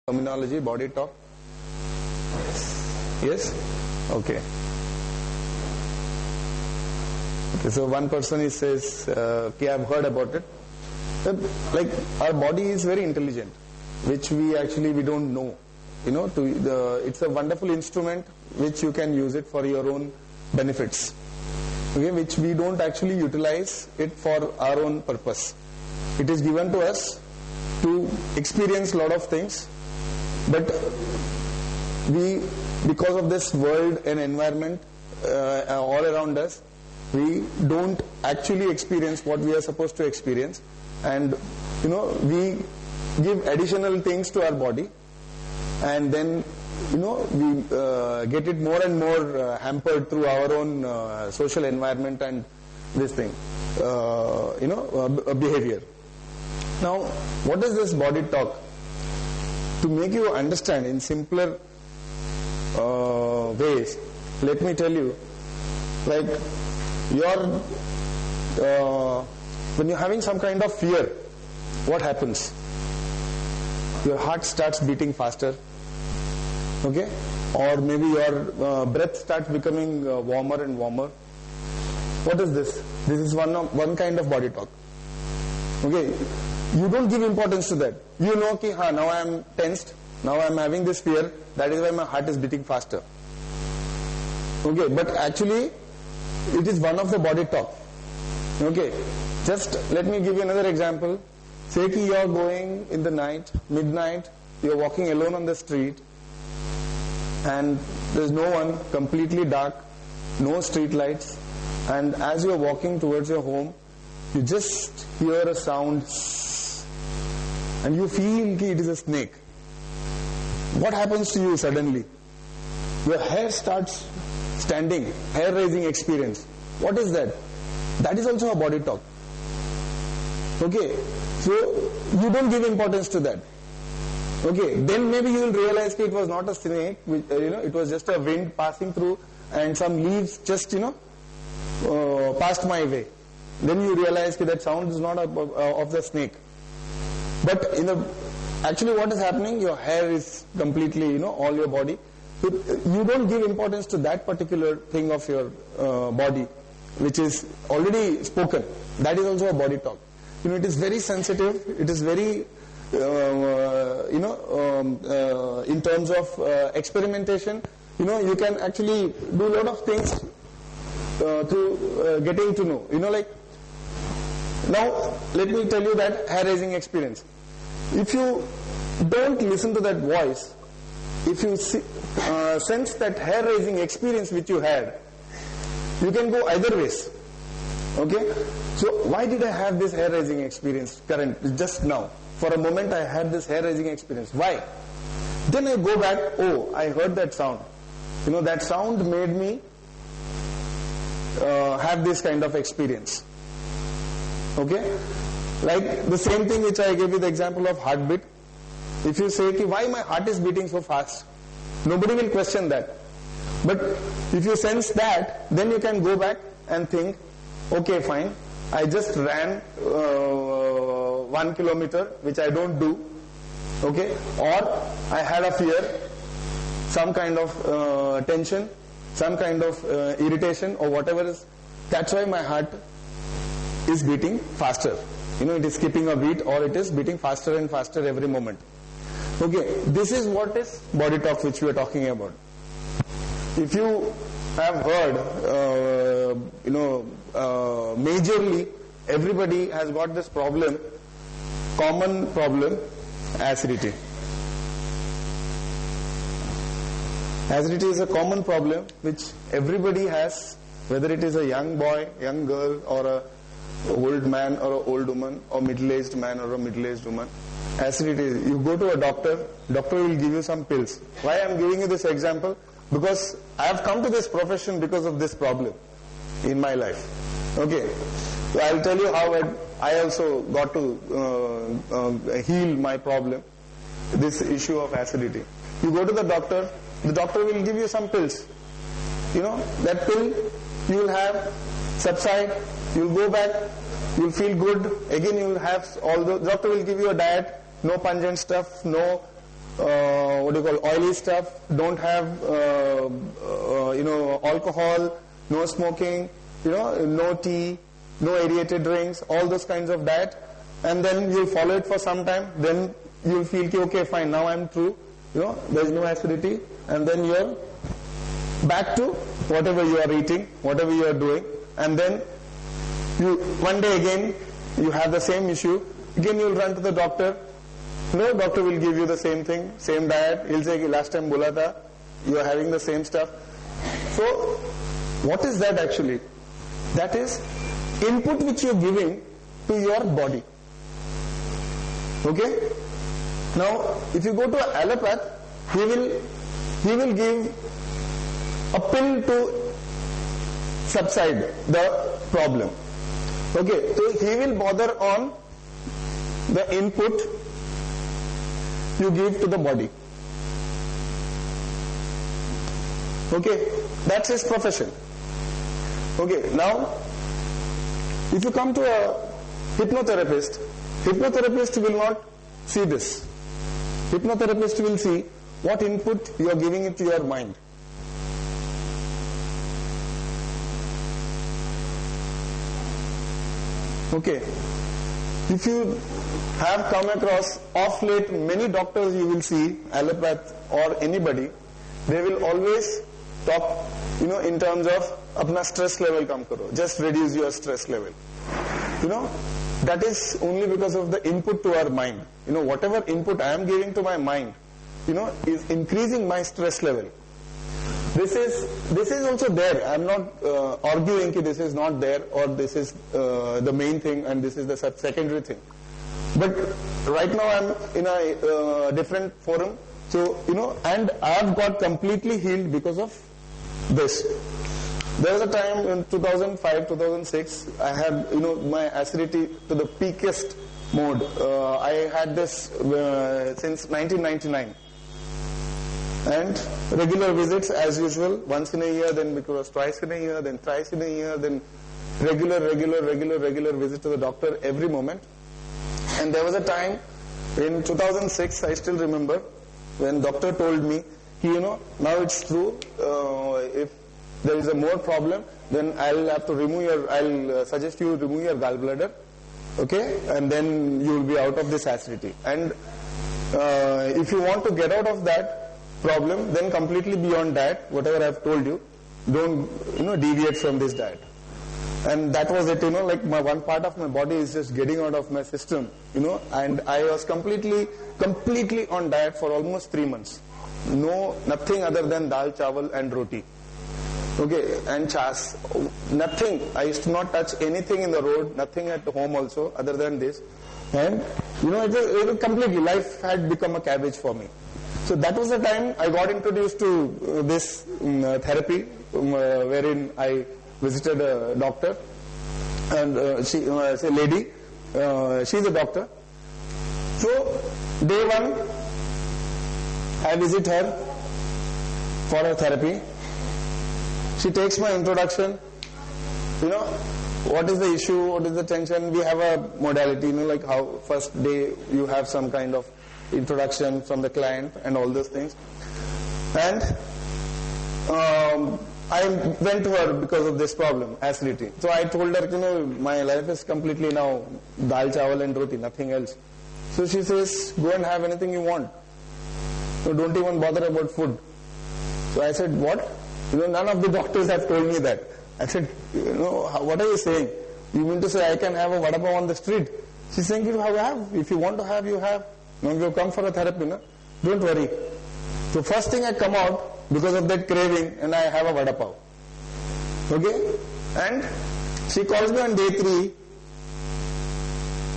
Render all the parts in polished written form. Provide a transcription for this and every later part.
terminology, body talk? Yes? Okay. Okay, so one person says, okay, I've heard about it. Like, our body is very intelligent, which we don't know. It's a wonderful instrument which you can use it for your own benefits. Okay, which we don't actually utilize it for our own purpose. It is given to us to experience a lot of things, but because of this world and environment all around us, we don't actually experience what we are supposed to experience, and we give additional things to our body, and then we get it more and more hampered through our own social environment and this thing, behavior. Now, what is this body talk? To make you understand in simpler ways, let me tell you, like when you're having some kind of fear, what happens? Your heart starts beating faster, okay? Or maybe your breath starts becoming warmer and warmer. What is this? This is one kind of body talk. Okay, you don't give importance to that. You know, now I am tensed, now I am having this fear, that is why my heart is beating faster. Okay, but actually, it is one of the body talk. Okay, just let me give you another example. Say that you are going in the night, midnight, you are walking alone on the street, and there is no one, completely dark, no street lights, and as you are walking towards your home, you just hear a sound, and you feel it is a snake. What happens to you suddenly? Your hair starts standing, hair-raising experience. What is that? That is also a body talk. Okay, so you don't give importance to that. Okay, then maybe you will realize that it was not a snake, it was just a wind passing through, and some leaves just passed my way. Then you realize that sound is not of the snake. But actually what is happening, your hair is completely, all your body. You don't give importance to that particular thing of your body, which is already spoken. That is also a body talk. It is very sensitive. It is very, in terms of experimentation, you can actually do a lot of things through getting to know. Now, let me tell you that hair-raising experience. If you don't listen to that voice, if you sense that hair-raising experience which you had, you can go either ways. Okay? So, why did I have this hair-raising experience just now? For a moment I had this hair-raising experience. Why? Then I go back, I heard that sound. That sound made me have this kind of experience. Okay? Like the same thing which I gave you the example of heartbeat. If you say, why my heart is beating so fast? Nobody will question that. But if you sense that, then you can go back and think, okay, fine, I just ran 1 kilometer, which I don't do. Okay? Or I had a fear, some kind of tension, some kind of irritation or whatever is. That's why my heart is beating faster. It is skipping a beat, or it is beating faster and faster every moment. Okay, this is what is body talk which we are talking about. If you have heard, majorly everybody has got this problem, common problem, acidity. Acidity is a common problem which everybody has, whether it is a young boy, young girl, or a old man or an old woman, or middle-aged man or a middle-aged woman. Acidity, you go to a doctor will give you some pills. Why I am giving you this example? Because I have come to this profession because of this problem in my life. Okay, so I will tell you how I also got to heal my problem, this issue of acidity. You go to the doctor will give you some pills. That pill you will have subside, you will go back, you will feel good, again you will have the doctor will give you a diet, no pungent stuff, no what do you call, oily stuff, don't have, alcohol, no smoking, no tea, no aerated drinks, all those kinds of diet, and then you'll follow it for some time, then you'll feel, okay, fine, now I'm through, there's no acidity, and then you're back to whatever you are eating, whatever you are doing, and then one day again, you have the same issue, again you'll run to the doctor. No, doctor will give you the same thing, same diet. He'll say, last time bola tha, you are having the same stuff. So, what is that actually? That is input which you are giving to your body. Okay? Now, if you go to an allopath, he will give a pill to subside the problem. Okay, so he will bother on the input you give to the body. Okay, that's his profession. Okay, now if you come to a hypnotherapist will not see this. Hypnotherapist will see what input you are giving it to your mind. Okay, if you have come across of late many doctors you will see, allopath or anybody, they will always talk, in terms of apna stress level kam karo, just reduce your stress level. That is only because of the input to our mind. Whatever input I am giving to my mind, is increasing my stress level. This is also there. I am not arguing that this is not there or this is the main thing and this is the secondary thing. But right now I am in a different forum. So, and I have got completely healed because of this. There was a time in 2005, 2006, I had, my acidity to the peakest mode. I had this since 1999. And regular visits as usual, once in a year, then it was twice in a year, then thrice in a year, then regular visit to the doctor every moment. And there was a time in 2006, I still remember, when doctor told me, now it's true, if there is a more problem, then I'll have to I'll suggest you remove your gallbladder, okay, and then you will be out of this acidity. And if you want to get out of that problem, then completely beyond diet, whatever I've told you, don't deviate from this diet. And that was it, like one part of my body is just getting out of my system, and I was completely on diet for almost 3 months. Nothing other than dal, chawal and roti. Okay, and chas. Nothing. I used to not touch anything in the road, nothing at home also, other than this. And, it was completely, life had become a cabbage for me. So that was the time I got introduced to this therapy, wherein I visited a doctor, and she's a lady, she's a doctor. So, day one, I visit her for her therapy. She takes my introduction, what is the issue, what is the tension. We have a modality, like how first day you have some kind of introduction from the client and all those things. And I went to her because of this problem, acidity. So I told her, my life is completely now dal, chawal and roti, nothing else. So she says, go and have anything you want. So don't even bother about food. So I said, what? None of the doctors have told me that. I said, what are you saying? You mean to say I can have a vada pav on the street? She's saying, if you want to have, you have. Now you come for a therapy, no? Don't worry. So first thing I come out because of that craving and I have a vada pav. Okay? And she calls me on day 3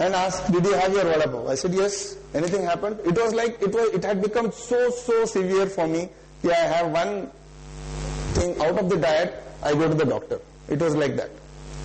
and asked, did you have your vada pav? I said, yes. Anything happened? It was like, it had become so severe for me. Yeah, I have one thing out of the diet, I go to the doctor. It was like that.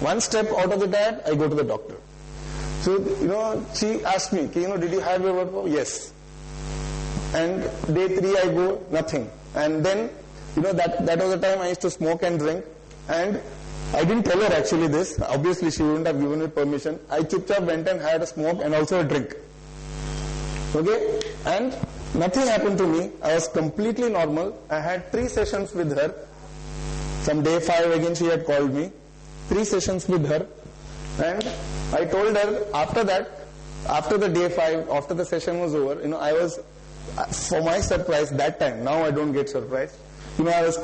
One step out of the diet, I go to the doctor. So, she asked me, did you have your vada pav? Yes. And day 3 I go, nothing. And then, that was the time I used to smoke and drink. And I didn't tell her actually this. Obviously, she wouldn't have given me permission. I chupchap went and had a smoke and also a drink. Okay? And Nothing happened to me. I was completely normal. I had 3 sessions with her. From day 5 again she had called me. 3 sessions with her. And I told her after that, after the day 5, after the session was over, I was, for my surprise that time, now I don't get surprised, I was